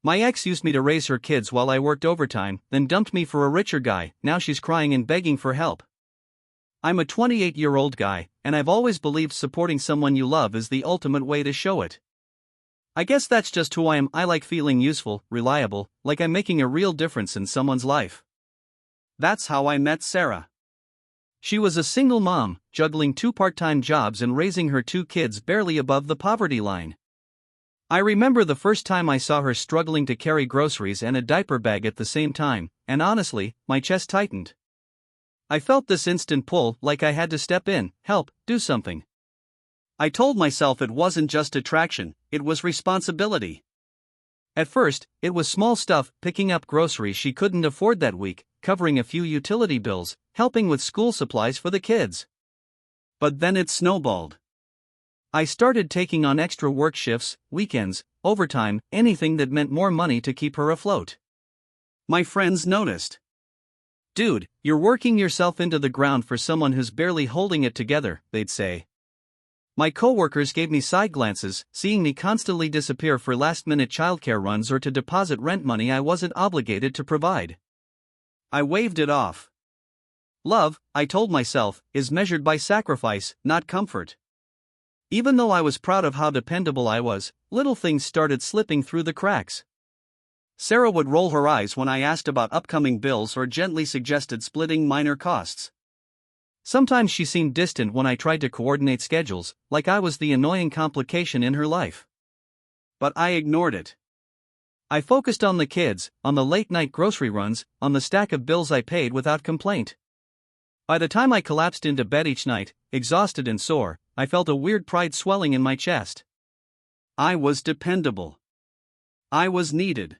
My ex used me to raise her kids while I worked overtime, then dumped me for a richer guy. Now she's crying and begging for help. I'm a 28-year-old guy, and I've always believed supporting someone you love is the ultimate way to show it. I guess that's just who I am. I like feeling useful, reliable, like I'm making a real difference in someone's life. That's how I met Sarah. She was a single mom, juggling 2 part-time jobs and raising her 2 kids barely above the poverty line. I remember the first time I saw her struggling to carry groceries and a diaper bag at the same time, and honestly, my chest tightened. I felt this instant pull, like I had to step in, help, do something. I told myself it wasn't just attraction, it was responsibility. At first, it was small stuff, picking up groceries she couldn't afford that week, covering a few utility bills, helping with school supplies for the kids. But then it snowballed. I started taking on extra work shifts, weekends, overtime, anything that meant more money to keep her afloat. My friends noticed. "Dude, you're working yourself into the ground for someone who's barely holding it together," they'd say. My coworkers gave me side glances, seeing me constantly disappear for last-minute childcare runs or to deposit rent money I wasn't obligated to provide. I waved it off. Love, I told myself, is measured by sacrifice, not comfort. Even though I was proud of how dependable I was, little things started slipping through the cracks. Sarah would roll her eyes when I asked about upcoming bills or gently suggested splitting minor costs. Sometimes she seemed distant when I tried to coordinate schedules, like I was the annoying complication in her life. But I ignored it. I focused on the kids, on the late-night grocery runs, on the stack of bills I paid without complaint. By the time I collapsed into bed each night, exhausted and sore, I felt a weird pride swelling in my chest. I was dependable. I was needed.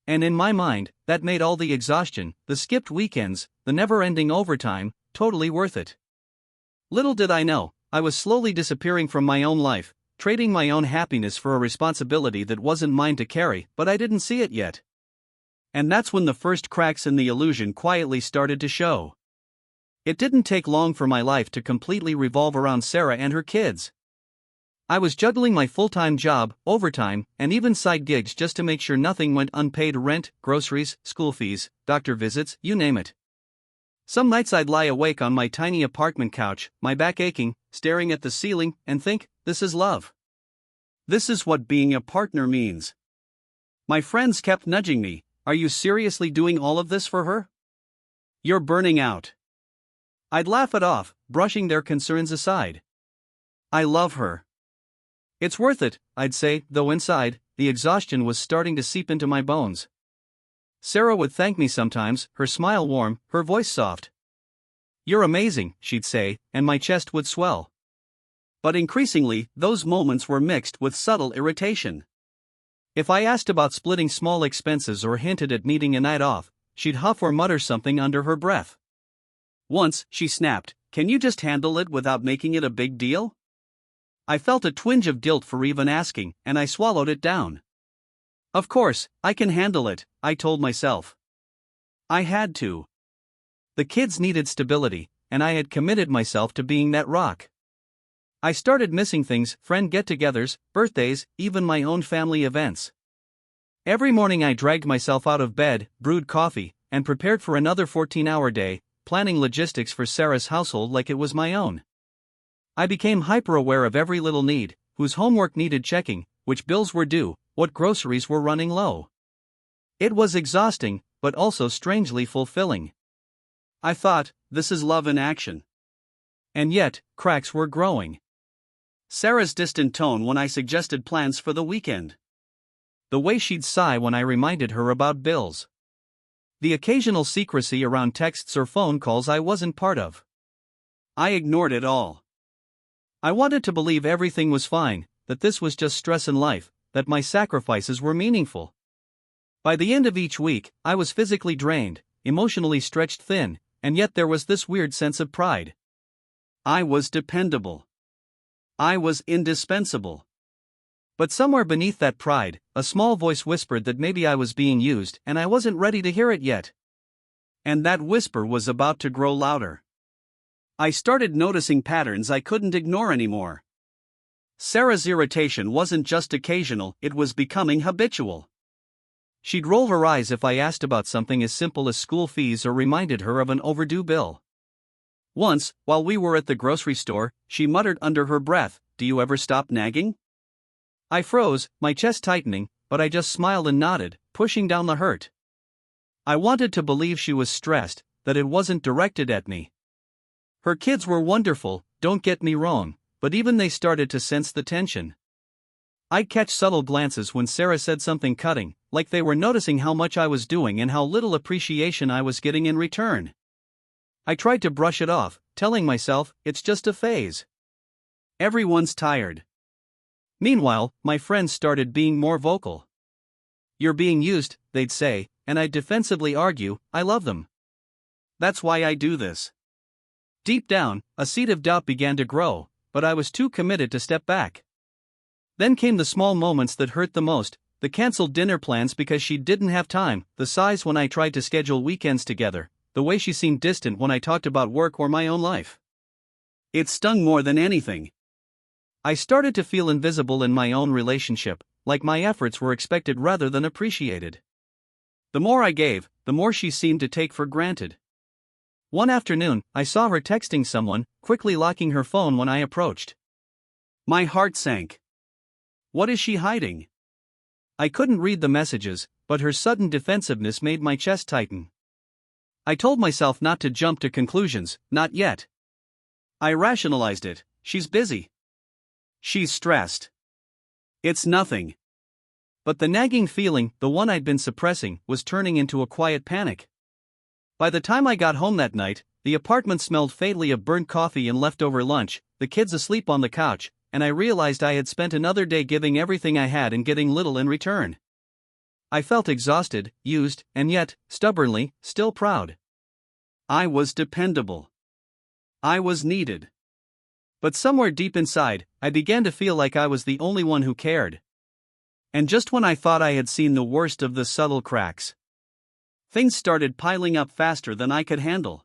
And in my mind, that made all the exhaustion, the skipped weekends, the never-ending overtime, totally worth it. Little did I know, I was slowly disappearing from my own life, trading my own happiness for a responsibility that wasn't mine to carry, but I didn't see it yet. And that's when the first cracks in the illusion quietly started to show. It didn't take long for my life to completely revolve around Sarah and her kids. I was juggling my full-time job, overtime, and even side gigs just to make sure nothing went unpaid: rent, groceries, school fees, doctor visits, you name it. Some nights I'd lie awake on my tiny apartment couch, my back aching, staring at the ceiling, and think, this is love. This is what being a partner means. My friends kept nudging me, are you seriously doing all of this for her? You're burning out. I'd laugh it off, brushing their concerns aside. I love her. It's worth it, I'd say, though inside, the exhaustion was starting to seep into my bones. Sarah would thank me sometimes, her smile warm, her voice soft. You're amazing, she'd say, and my chest would swell. But increasingly, those moments were mixed with subtle irritation. If I asked about splitting small expenses or hinted at needing a night off, she'd huff or mutter something under her breath. Once, she snapped, "Can you just handle it without making it a big deal?" I felt a twinge of guilt for even asking, and I swallowed it down. Of course, I can handle it, I told myself. I had to. The kids needed stability, and I had committed myself to being that rock. I started missing things: friend get-togethers, birthdays, even my own family events. Every morning I dragged myself out of bed, brewed coffee, and prepared for another 14-hour day, planning logistics for Sarah's household like it was my own. I became hyper-aware of every little need, whose homework needed checking, which bills were due, what groceries were running low. It was exhausting, but also strangely fulfilling. I thought, this is love in action. And yet, cracks were growing. Sarah's distant tone when I suggested plans for the weekend. The way she'd sigh when I reminded her about bills. The occasional secrecy around texts or phone calls I wasn't part of. I ignored it all. I wanted to believe everything was fine, that this was just stress in life, that my sacrifices were meaningful. By the end of each week, I was physically drained, emotionally stretched thin, and yet there was this weird sense of pride. I was dependable. I was indispensable. But somewhere beneath that pride, a small voice whispered that maybe I was being used and I wasn't ready to hear it yet. And that whisper was about to grow louder. I started noticing patterns I couldn't ignore anymore. Sarah's irritation wasn't just occasional, it was becoming habitual. She'd roll her eyes if I asked about something as simple as school fees or reminded her of an overdue bill. Once, while we were at the grocery store, she muttered under her breath, "Do you ever stop nagging?" I froze, my chest tightening, but I just smiled and nodded, pushing down the hurt. I wanted to believe she was stressed, that it wasn't directed at me. Her kids were wonderful, don't get me wrong, but even they started to sense the tension. I'd catch subtle glances when Sarah said something cutting, like they were noticing how much I was doing and how little appreciation I was getting in return. I tried to brush it off, telling myself, it's just a phase. Everyone's tired. Meanwhile, my friends started being more vocal. "You're being used," they'd say, and I'd defensively argue, "I love them. That's why I do this." Deep down, a seed of doubt began to grow, but I was too committed to step back. Then came the small moments that hurt the most, the cancelled dinner plans because she didn't have time, the sighs when I tried to schedule weekends together, the way she seemed distant when I talked about work or my own life. It stung more than anything. I started to feel invisible in my own relationship, like my efforts were expected rather than appreciated. The more I gave, the more she seemed to take for granted. One afternoon, I saw her texting someone, quickly locking her phone when I approached. My heart sank. What is she hiding? I couldn't read the messages, but her sudden defensiveness made my chest tighten. I told myself not to jump to conclusions, not yet. I rationalized it, she's busy. She's stressed. It's nothing. But the nagging feeling, the one I'd been suppressing, was turning into a quiet panic. By the time I got home that night, the apartment smelled faintly of burnt coffee and leftover lunch, the kids asleep on the couch, and I realized I had spent another day giving everything I had and getting little in return. I felt exhausted, used, and yet, stubbornly, still proud. I was dependable. I was needed. But somewhere deep inside, I began to feel like I was the only one who cared. And just when I thought I had seen the worst of the subtle cracks, things started piling up faster than I could handle.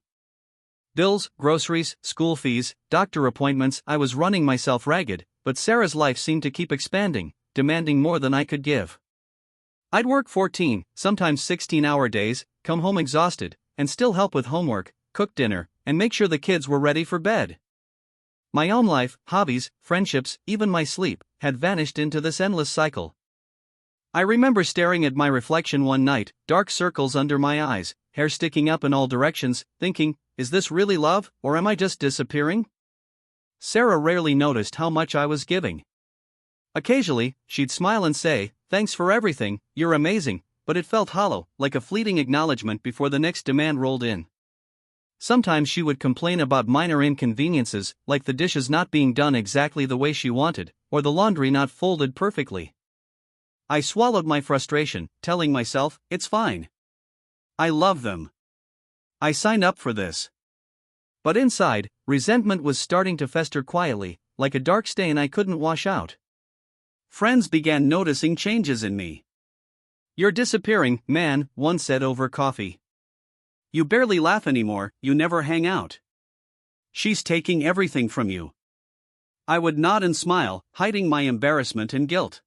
Bills, groceries, school fees, doctor appointments, I was running myself ragged, but Sarah's life seemed to keep expanding, demanding more than I could give. I'd work 14, sometimes 16-hour days, come home exhausted, and still help with homework, cook dinner, and make sure the kids were ready for bed. My own life, hobbies, friendships, even my sleep, had vanished into this endless cycle. I remember staring at my reflection one night, dark circles under my eyes, hair sticking up in all directions, thinking, is this really love, or am I just disappearing? Sarah rarely noticed how much I was giving. Occasionally, she'd smile and say, "Thanks for everything, you're amazing," but it felt hollow, like a fleeting acknowledgement before the next demand rolled in. Sometimes she would complain about minor inconveniences, like the dishes not being done exactly the way she wanted, or the laundry not folded perfectly. I swallowed my frustration, telling myself, it's fine. I love them. I signed up for this. But inside, resentment was starting to fester quietly, like a dark stain I couldn't wash out. Friends began noticing changes in me. "You're disappearing, man," one said over coffee. "You barely laugh anymore, you never hang out. She's taking everything from you." I would nod and smile, hiding my embarrassment and guilt.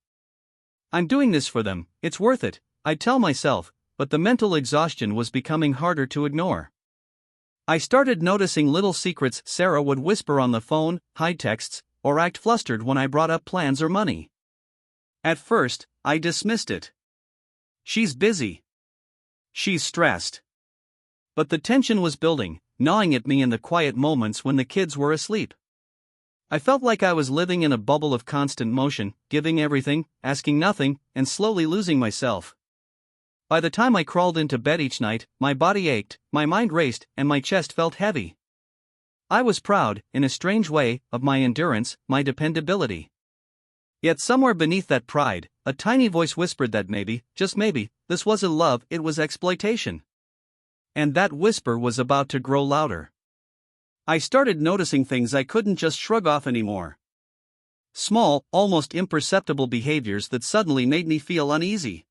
"I'm doing this for them, it's worth it," I'd tell myself, but the mental exhaustion was becoming harder to ignore. I started noticing little secrets. Sarah would whisper on the phone, hide texts, or act flustered when I brought up plans or money. At first, I dismissed it. She's busy. She's stressed. But the tension was building, gnawing at me in the quiet moments when the kids were asleep. I felt like I was living in a bubble of constant motion, giving everything, asking nothing, and slowly losing myself. By the time I crawled into bed each night, my body ached, my mind raced, and my chest felt heavy. I was proud, in a strange way, of my endurance, my dependability. Yet somewhere beneath that pride, a tiny voice whispered that maybe, just maybe, this wasn't love, it was exploitation. And that whisper was about to grow louder. I started noticing things I couldn't just shrug off anymore. Small, almost imperceptible behaviors that suddenly made me feel uneasy.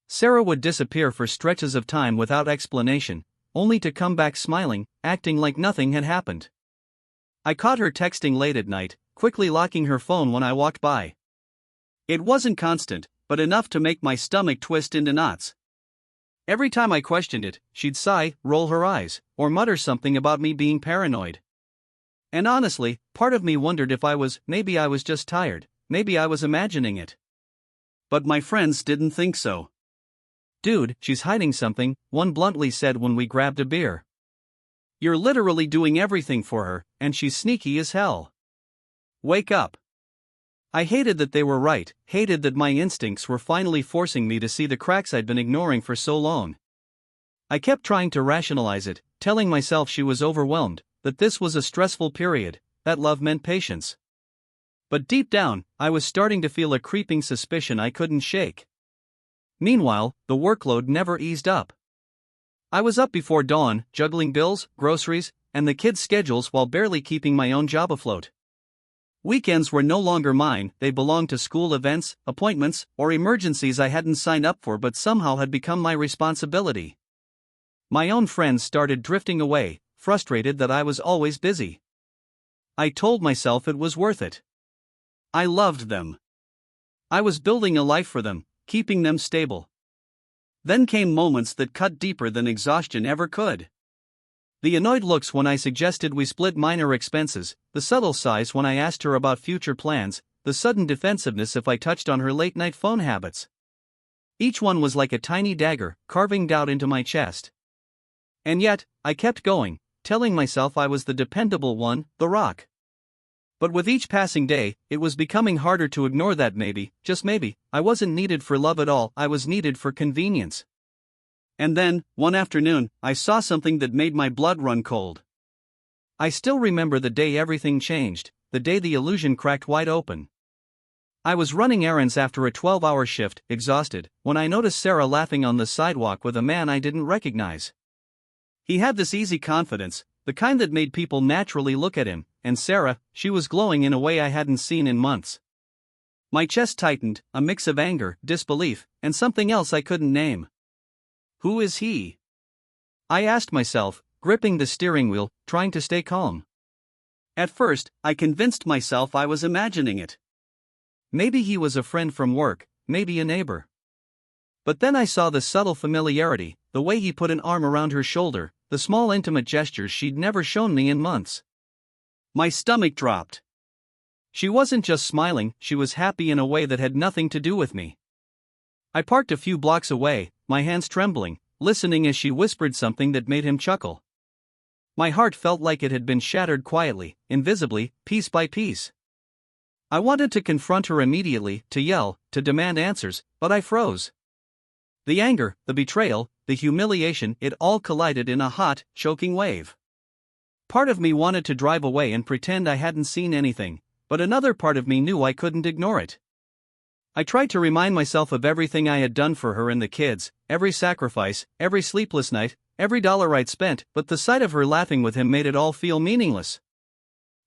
Sarah would disappear for stretches of time without explanation, only to come back smiling, acting like nothing had happened. I caught her texting late at night, quickly locking her phone when I walked by. It wasn't constant, but enough to make my stomach twist into knots. Every time I questioned it, she'd sigh, roll her eyes, or mutter something about me being paranoid. And honestly, part of me wondered if maybe I was just tired, maybe I was imagining it. But my friends didn't think so. "Dude, she's hiding something," one bluntly said when we grabbed a beer. "You're literally doing everything for her, and she's sneaky as hell. Wake up." I hated that they were right, hated that my instincts were finally forcing me to see the cracks I'd been ignoring for so long. I kept trying to rationalize it, telling myself she was overwhelmed, that this was a stressful period, that love meant patience. But deep down, I was starting to feel a creeping suspicion I couldn't shake. Meanwhile, the workload never eased up. I was up before dawn, juggling bills, groceries, and the kids' schedules while barely keeping my own job afloat. Weekends were no longer mine, they belonged to school events, appointments, or emergencies I hadn't signed up for but somehow had become my responsibility. My own friends started drifting away, frustrated that I was always busy. I told myself it was worth it. I loved them. I was building a life for them, keeping them stable. Then came moments that cut deeper than exhaustion ever could. The annoyed looks when I suggested we split minor expenses, the subtle sighs when I asked her about future plans, the sudden defensiveness if I touched on her late-night phone habits. Each one was like a tiny dagger, carving out into my chest. And yet, I kept going, telling myself I was the dependable one, the rock. But with each passing day, it was becoming harder to ignore that maybe, just maybe, I wasn't needed for love at all, I was needed for convenience. And then, one afternoon, I saw something that made my blood run cold. I still remember the day everything changed, the day the illusion cracked wide open. I was running errands after a 12-hour shift, exhausted, when I noticed Sarah laughing on the sidewalk with a man I didn't recognize. He had this easy confidence, the kind that made people naturally look at him, and Sarah, she was glowing in a way I hadn't seen in months. My chest tightened, a mix of anger, disbelief, and something else I couldn't name. Who is he? I asked myself, gripping the steering wheel, trying to stay calm. At first, I convinced myself I was imagining it. Maybe he was a friend from work, maybe a neighbor. But then I saw the subtle familiarity, the way he put an arm around her shoulder, the small intimate gestures she'd never shown me in months. My stomach dropped. She wasn't just smiling, she was happy in a way that had nothing to do with me. I parked a few blocks away, my hands trembling, listening as she whispered something that made him chuckle. My heart felt like it had been shattered quietly, invisibly, piece by piece. I wanted to confront her immediately, to yell, to demand answers, but I froze. The anger, the betrayal, the humiliation, it all collided in a hot, choking wave. Part of me wanted to drive away and pretend I hadn't seen anything, but another part of me knew I couldn't ignore it. I tried to remind myself of everything I had done for her and the kids, every sacrifice, every sleepless night, every dollar I'd spent, but the sight of her laughing with him made it all feel meaningless.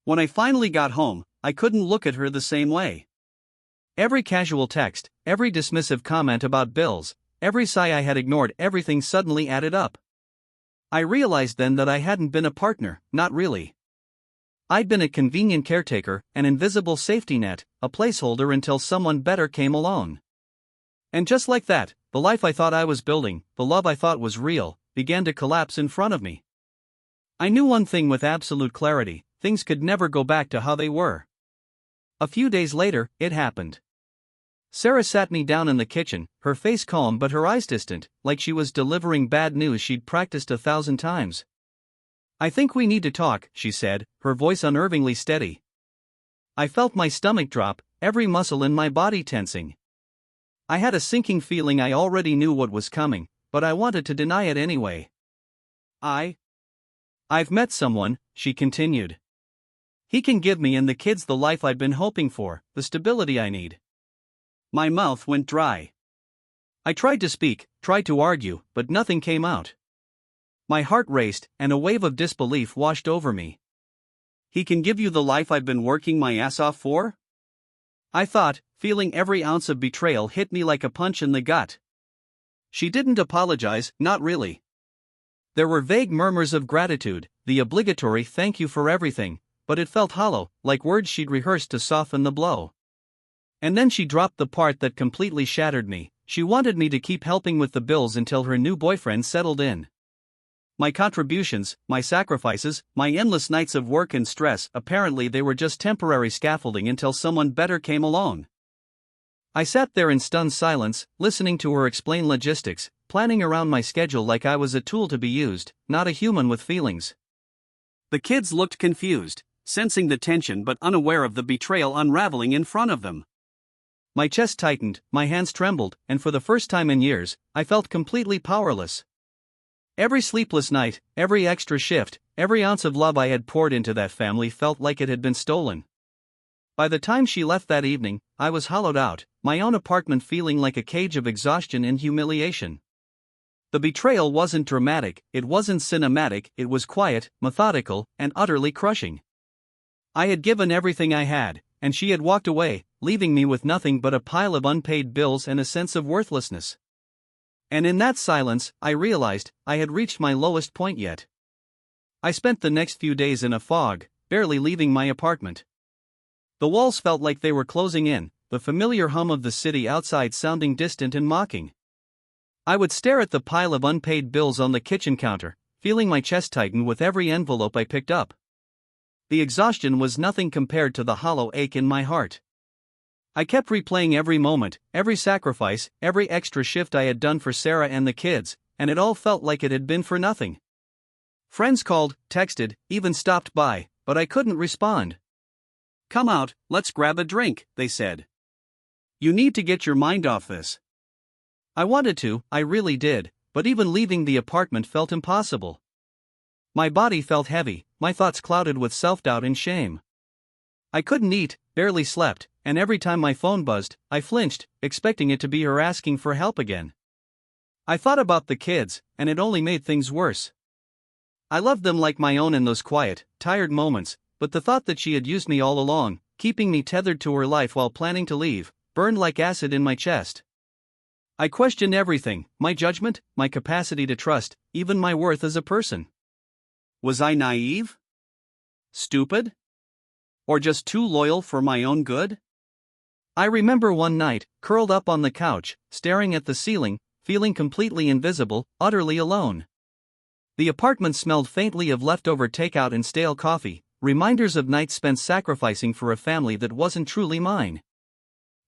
When I finally got home, I couldn't look at her the same way. Every casual text, every dismissive comment about bills, every sigh I had ignored, everything suddenly added up. I realized then that I hadn't been a partner, not really. I'd been a convenient caretaker, an invisible safety net, a placeholder until someone better came along. And just like that, the life I thought I was building, the love I thought was real, began to collapse in front of me. I knew one thing with absolute clarity: things could never go back to how they were. A few days later, it happened. Sarah sat me down in the kitchen, her face calm but her eyes distant, like she was delivering bad news she'd practiced 1,000 times. "I think we need to talk," she said, her voice unnervingly steady. I felt my stomach drop, every muscle in my body tensing. I had a sinking feeling I already knew what was coming, but I wanted to deny it anyway. I've met someone," she continued. "He can give me and the kids the life I've been hoping for, the stability I need." My mouth went dry. I tried to speak, tried to argue, but nothing came out. My heart raced, and a wave of disbelief washed over me. "He can give you the life I've been working my ass off for?" I thought, feeling every ounce of betrayal hit me like a punch in the gut. She didn't apologize, not really. There were vague murmurs of gratitude, the obligatory thank you for everything, but it felt hollow, like words she'd rehearsed to soften the blow. And then she dropped the part that completely shattered me. She wanted me to keep helping with the bills until her new boyfriend settled in. My contributions, my sacrifices, my endless nights of work and stress, apparently they were just temporary scaffolding until someone better came along. I sat there in stunned silence, listening to her explain logistics, planning around my schedule like I was a tool to be used, not a human with feelings. The kids looked confused, sensing the tension but unaware of the betrayal unraveling in front of them. My chest tightened, my hands trembled, and for the first time in years, I felt completely powerless. Every sleepless night, every extra shift, every ounce of love I had poured into that family felt like it had been stolen. By the time she left that evening, I was hollowed out, my own apartment feeling like a cage of exhaustion and humiliation. The betrayal wasn't dramatic, it wasn't cinematic, it was quiet, methodical, and utterly crushing. I had given everything I had, and she had walked away, leaving me with nothing but a pile of unpaid bills and a sense of worthlessness. And in that silence, I realized I had reached my lowest point yet. I spent the next few days in a fog, barely leaving my apartment. The walls felt like they were closing in, the familiar hum of the city outside sounding distant and mocking. I would stare at the pile of unpaid bills on the kitchen counter, feeling my chest tighten with every envelope I picked up. The exhaustion was nothing compared to the hollow ache in my heart. I kept replaying every moment, every sacrifice, every extra shift I had done for Sarah and the kids, and it all felt like it had been for nothing. Friends called, texted, even stopped by, but I couldn't respond. "Come out, let's grab a drink," they said. "You need to get your mind off this." I wanted to, I really did, but even leaving the apartment felt impossible. My body felt heavy, my thoughts clouded with self-doubt and shame. I couldn't eat, barely slept, and every time my phone buzzed, I flinched, expecting it to be her asking for help again. I thought about the kids, and it only made things worse. I loved them like my own in those quiet, tired moments, but the thought that she had used me all along, keeping me tethered to her life while planning to leave, burned like acid in my chest. I questioned everything, my judgment, my capacity to trust, even my worth as a person. Was I naive? Stupid? Or just too loyal for my own good? I remember one night, curled up on the couch, staring at the ceiling, feeling completely invisible, utterly alone. The apartment smelled faintly of leftover takeout and stale coffee, reminders of nights spent sacrificing for a family that wasn't truly mine.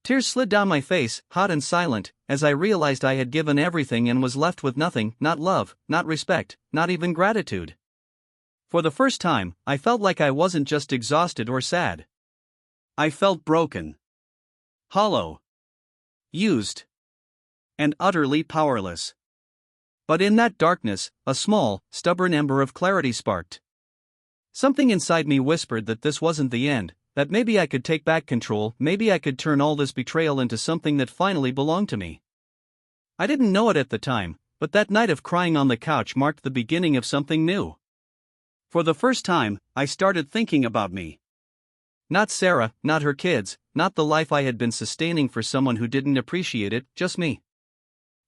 Tears slid down my face, hot and silent, as I realized I had given everything and was left with nothing, not love, not respect, not even gratitude. For the first time, I felt like I wasn't just exhausted or sad. I felt broken, hollow, used, and utterly powerless. But in that darkness, a small, stubborn ember of clarity sparked. Something inside me whispered that this wasn't the end, that maybe I could take back control, maybe I could turn all this betrayal into something that finally belonged to me. I didn't know it at the time, but that night of crying on the couch marked the beginning of something new. For the first time, I started thinking about me. Not Sarah, not her kids, not the life I had been sustaining for someone who didn't appreciate it, just me.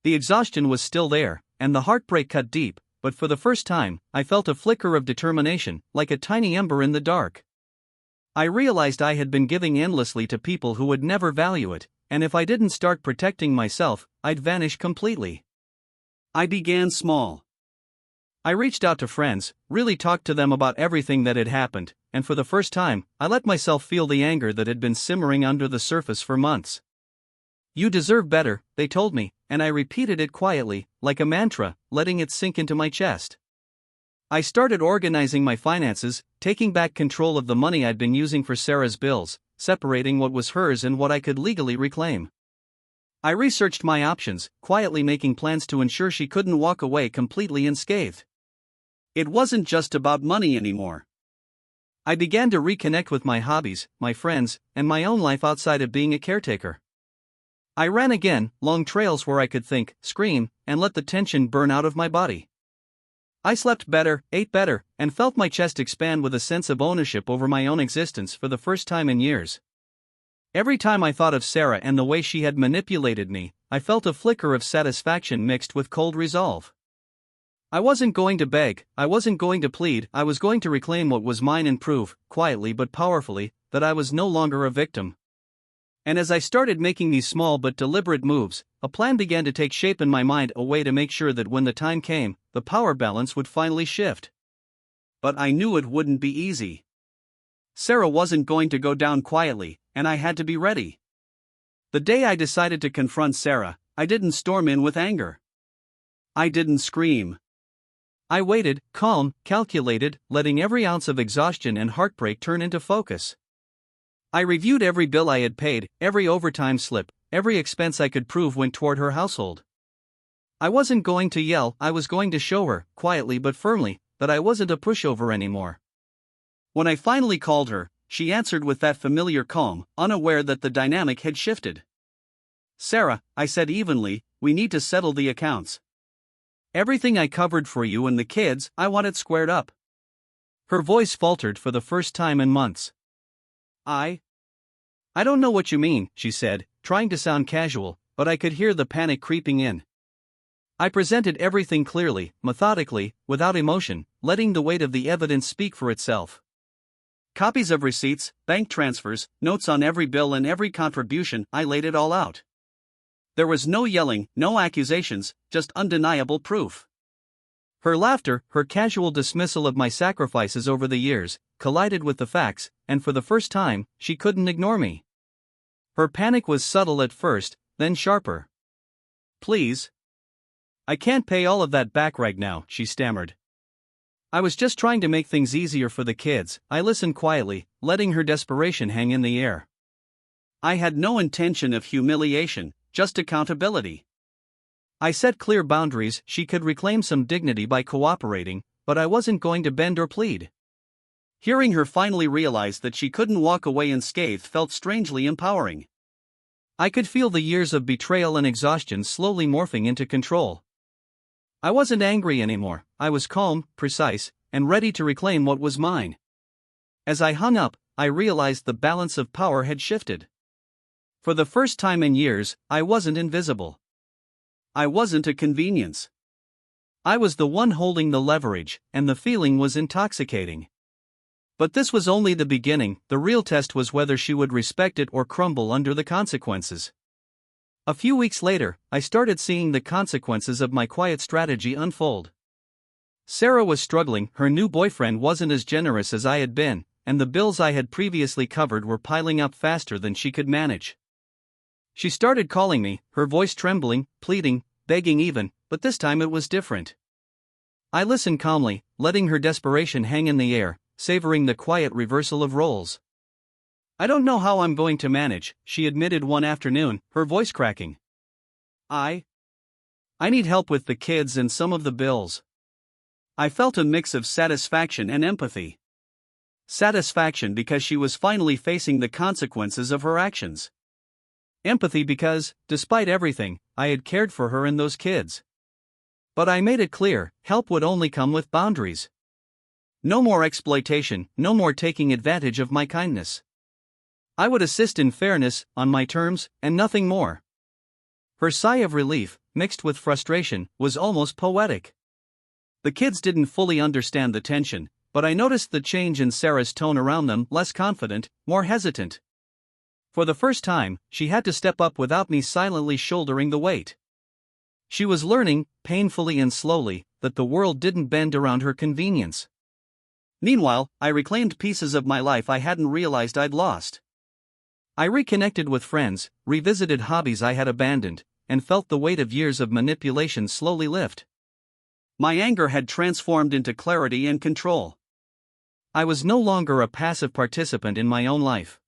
The exhaustion was still there, and the heartbreak cut deep, but for the first time, I felt a flicker of determination, like a tiny ember in the dark. I realized I had been giving endlessly to people who would never value it, and if I didn't start protecting myself, I'd vanish completely. I began small. I reached out to friends, really talked to them about everything that had happened, and for the first time, I let myself feel the anger that had been simmering under the surface for months. "You deserve better," they told me, and I repeated it quietly, like a mantra, letting it sink into my chest. I started organizing my finances, taking back control of the money I'd been using for Sarah's bills, separating what was hers and what I could legally reclaim. I researched my options, quietly making plans to ensure she couldn't walk away completely unscathed. It wasn't just about money anymore. I began to reconnect with my hobbies, my friends, and my own life outside of being a caretaker. I ran again, long trails where I could think, scream, and let the tension burn out of my body. I slept better, ate better, and felt my chest expand with a sense of ownership over my own existence for the first time in years. Every time I thought of Sarah and the way she had manipulated me, I felt a flicker of satisfaction mixed with cold resolve. I wasn't going to beg, I wasn't going to plead, I was going to reclaim what was mine and prove, quietly but powerfully, that I was no longer a victim. And as I started making these small but deliberate moves, a plan began to take shape in my mind, a way to make sure that when the time came, the power balance would finally shift. But I knew it wouldn't be easy. Sarah wasn't going to go down quietly, and I had to be ready. The day I decided to confront Sarah, I didn't storm in with anger. I didn't scream. I waited, calm, calculated, letting every ounce of exhaustion and heartbreak turn into focus. I reviewed every bill I had paid, every overtime slip, every expense I could prove went toward her household. I wasn't going to yell, I was going to show her, quietly but firmly, that I wasn't a pushover anymore. When I finally called her, she answered with that familiar calm, unaware that the dynamic had shifted. "Sarah," I said evenly, "we need to settle the accounts. Everything I covered for you and the kids, I want it squared up." Her voice faltered for the first time in months. I don't know what you mean," she said, trying to sound casual, but I could hear the panic creeping in. I presented everything clearly, methodically, without emotion, letting the weight of the evidence speak for itself. Copies of receipts, bank transfers, notes on every bill and every contribution, I laid it all out. There was no yelling, no accusations, just undeniable proof. Her laughter, her casual dismissal of my sacrifices over the years, collided with the facts, and for the first time, she couldn't ignore me. Her panic was subtle at first, then sharper. "Please. I can't pay all of that back right now," she stammered. I was just trying to make things easier for the kids. I listened quietly, letting her desperation hang in the air. I had no intention of humiliation, just accountability. I set clear boundaries. She could reclaim some dignity by cooperating, but I wasn't going to bend or plead. Hearing her finally realize that she couldn't walk away unscathed felt strangely empowering. I could feel the years of betrayal and exhaustion slowly morphing into control. I wasn't angry anymore, I was calm, precise, and ready to reclaim what was mine. As I hung up, I realized the balance of power had shifted. For the first time in years, I wasn't invisible. I wasn't a convenience. I was the one holding the leverage, and the feeling was intoxicating. But this was only the beginning. The real test was whether she would respect it or crumble under the consequences. A few weeks later, I started seeing the consequences of my quiet strategy unfold. Sarah was struggling, her new boyfriend wasn't as generous as I had been, and the bills I had previously covered were piling up faster than she could manage. She started calling me, her voice trembling, pleading, begging even, but this time it was different. I listened calmly, letting her desperation hang in the air, savoring the quiet reversal of roles. "I don't know how I'm going to manage," she admitted one afternoon, her voice cracking. I need help with the kids and some of the bills." I felt a mix of satisfaction and empathy. Satisfaction because she was finally facing the consequences of her actions. Empathy because, despite everything, I had cared for her and those kids. But I made it clear, help would only come with boundaries. No more exploitation, no more taking advantage of my kindness. I would assist in fairness, on my terms, and nothing more. Her sigh of relief, mixed with frustration, was almost poetic. The kids didn't fully understand the tension, but I noticed the change in Sarah's tone around them, less confident, more hesitant. For the first time, she had to step up without me silently shouldering the weight. She was learning, painfully and slowly, that the world didn't bend around her convenience. Meanwhile, I reclaimed pieces of my life I hadn't realized I'd lost. I reconnected with friends, revisited hobbies I had abandoned, and felt the weight of years of manipulation slowly lift. My anger had transformed into clarity and control. I was no longer a passive participant in my own life.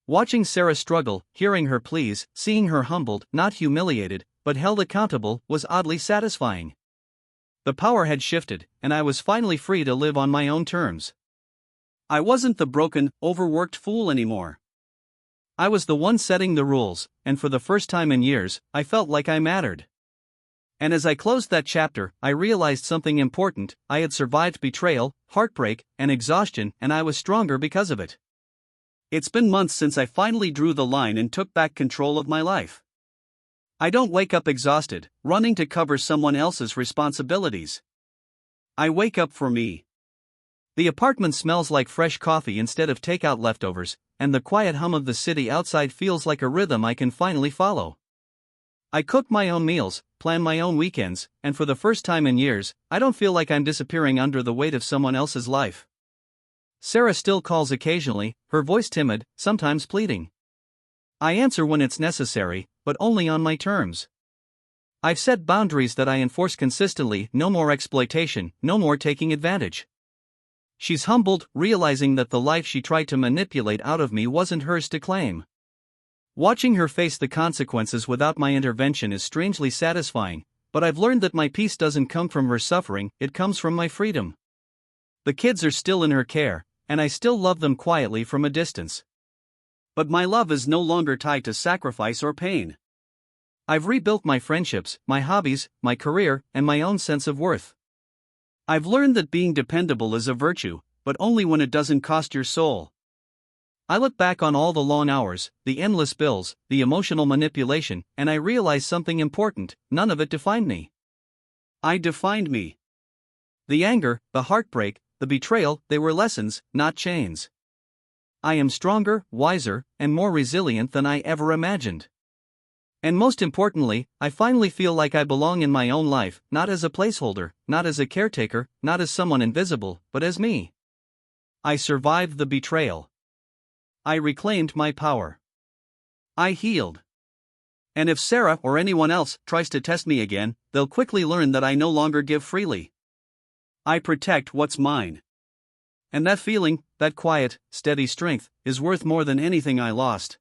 Watching Sarah struggle, hearing her pleas, seeing her humbled, not humiliated, but held accountable, was oddly satisfying. The power had shifted, and I was finally free to live on my own terms. I wasn't the broken, overworked fool anymore. I was the one setting the rules, and for the first time in years, I felt like I mattered. And as I closed that chapter, I realized something important. I had survived betrayal, heartbreak, and exhaustion, and I was stronger because of it. It's been months since I finally drew the line and took back control of my life. I don't wake up exhausted, running to cover someone else's responsibilities. I wake up for me. The apartment smells like fresh coffee instead of takeout leftovers, and the quiet hum of the city outside feels like a rhythm I can finally follow. I cook my own meals, plan my own weekends, and for the first time in years, I don't feel like I'm disappearing under the weight of someone else's life. Sarah still calls occasionally, her voice timid, sometimes pleading. I answer when it's necessary, but only on my terms. I've set boundaries that I enforce consistently: no more exploitation, no more taking advantage. She's humbled, realizing that the life she tried to manipulate out of me wasn't hers to claim. Watching her face the consequences without my intervention is strangely satisfying, but I've learned that my peace doesn't come from her suffering, it comes from my freedom. The kids are still in her care, and I still love them quietly from a distance. But my love is no longer tied to sacrifice or pain. I've rebuilt my friendships, my hobbies, my career, and my own sense of worth. I've learned that being dependable is a virtue, but only when it doesn't cost your soul. I look back on all the long hours, the endless bills, the emotional manipulation, and I realize something important: none of it defined me. I defined me. The anger, the heartbreak, the betrayal, they were lessons, not chains. I am stronger, wiser, and more resilient than I ever imagined. And most importantly, I finally feel like I belong in my own life, not as a placeholder, not as a caretaker, not as someone invisible, but as me. I survived the betrayal. I reclaimed my power. I healed. And if Sarah or anyone else tries to test me again, they'll quickly learn that I no longer give freely. I protect what's mine. And that feeling, that quiet, steady strength, is worth more than anything I lost.